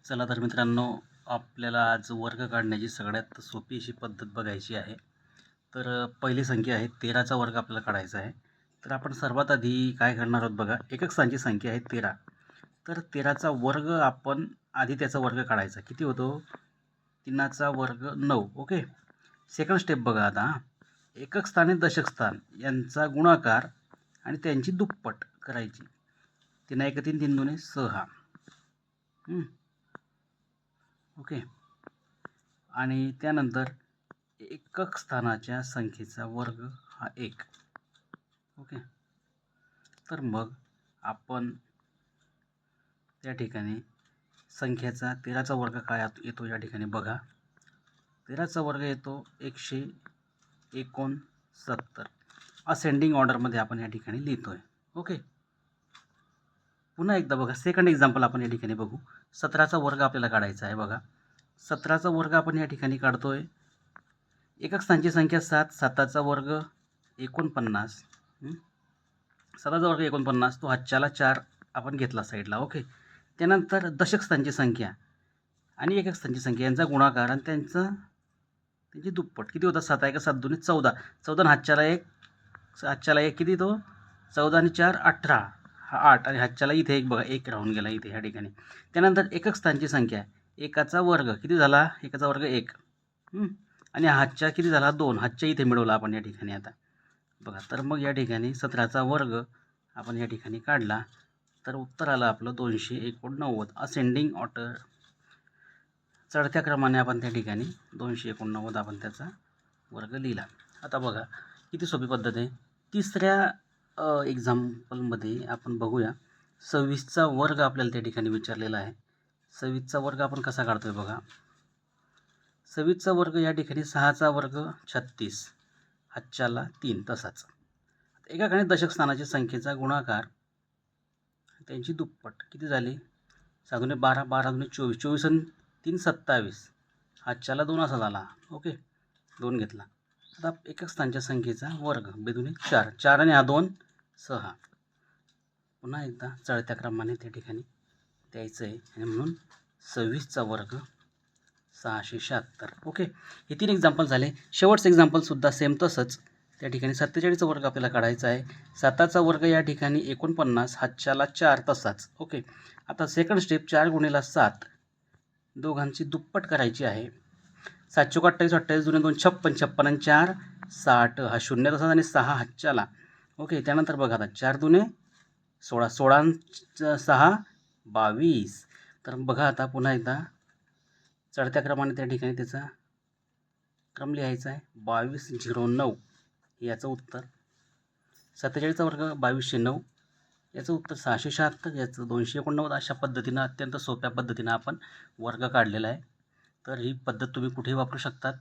चला तर मित्रांनो, आपल्याला आज वर्ग काढण्याची सगळ्यात सोपी अशी पद्धत बघायची आहे. तर पहिली संख्या आहे 13चा वर्ग आपल्याला काढायचा आहे. तर आपण सर्वात आधी काय करणार आहोत बघा, एकक स्थानची संख्या आहे 13. तर 13चा वर्ग आपण आधी त्याचा वर्ग काढायचा. किती होतो? 3चा वर्ग 9. ओके. सेकंड स्टेप बघा आता. एकक स्थान आणि दशक स्थान यांचा गुणाकार आणि त्यांची दुप्पट करायची. 3 1 3 3 2 6. ओके. आणि त्यानंतर एकक स्थानाच्या संख्येचा वर्ग हा 1. ओके. तर मग आपण त्या ठिकाणी संख्येचा 13चा वर्ग काय येतो या ठिकाणी बघा. 13चा वर्ग येतो 169. असेंडिंग ऑर्डरमध्ये आपण या ठिकाणी लिहितोय. ओके. पुन्हा एकदा बघा, सेकंड एक्झाम्पल आपण या ठिकाणी बघू. 17चा वर्ग आपल्याला काढायचा आहे बघा. 17चा वर्ग आपण या ठिकाणी काढतोय. एकक स्थानची संख्या 7, 7चा वर्ग 49. 7चा वर्ग 49, तो हातच्याला 4 आपण घेतला साईडला. ओके. त्यानंतर दशक स्थानची संख्या आणि एकक स्थानची संख्या यांचा गुणाकार आणि त्यांची दुप्पट किती होता? 7 1 7 2 14. 14 हातच्याला 1 किती तो? 14 आणि 4 18. हा 8 आणि हातच्याला इथे एक बघा, 1 राहून गेला इथे ह्या ठिकाणी. त्यानंतर एकक स्थानची संख्या 1चा वर्ग किती झाला? 1चा वर्ग 1. आणि हातच्या किती झाला? 2. हातच्या इथे मिळवला आपण या ठिकाणी आता बघा. तर मग या ठिकाणी 17चा वर्ग आपण या ठिकाणी काढला तर उत्तर आलं आपलं 289. असेंडिंग ऑर्डर, चढत्या क्रमाने आपण त्या ठिकाणी 289 आपण त्याचा वर्ग लिहिला. आता बघा किती सोपी पद्धत आहे. तिसऱ्या एक्झाम्पलमध्ये आपण बघूया. 26चा वर्ग आपल्याला त्या ठिकाणी विचारलेला आहे. 26चा वर्ग आपण कसा काढतोय बघा. 26चा वर्ग या ठिकाणी 6चा वर्ग 36, हातच्याला 3 तसाच. एकक आणि दशक स्थानाच्या संख्येचा गुणाकार त्यांची दुप्पट किती झाली? 7 2 12, 12 2 24, 24 आणि 3 27, हातच्याला 2 असा झाला. ओके. 2 घेतला. आता एकक स्थानच्या संख्येचा वर्ग 2 2 4, 4 आणि हा 2 6. पुन्हा एकदा चढत्या क्रमाने त्या ठिकाणी द्यायचं आहे आणि म्हणून 26चा वर्ग 676. ओके. हे 3 एक्झाम्पल झाले. शेवटचं एक्झाम्पलसुद्धा सेम तसंच. त्या ठिकाणी 47चा वर्ग आपल्याला काढायचा आहे. 7चा वर्ग या ठिकाणी 49, हातच्याला 4 तसाच. ओके. आता सेकंड स्टेप 4 गुणिले 7 दोघांची दुप्पट करायची आहे. 7 चौक 28, 28 दुणे 2 56, 56 आणि 4 60. हा 0 तसाच आणि 6 हातच्याला. ओके. त्यानंतर बघा आता 4 दुणे 16, 16 आणि 6 22. तर बघा आता पुन्हा एकदा चढत्या क्रमाने त्या ठिकाणी त्याचा क्रम लिहायचा आहे. 2209 याचं उत्तर. 47चा वर्ग 2209 याचं उत्तर 676. याचं 289. अशा पद्धतीनं अत्यंत सोप्या पद्धतीनं आपण वर्ग काढलेला आहे. तर ही पद्धत तुम्ही कुठेही वापरू शकतात.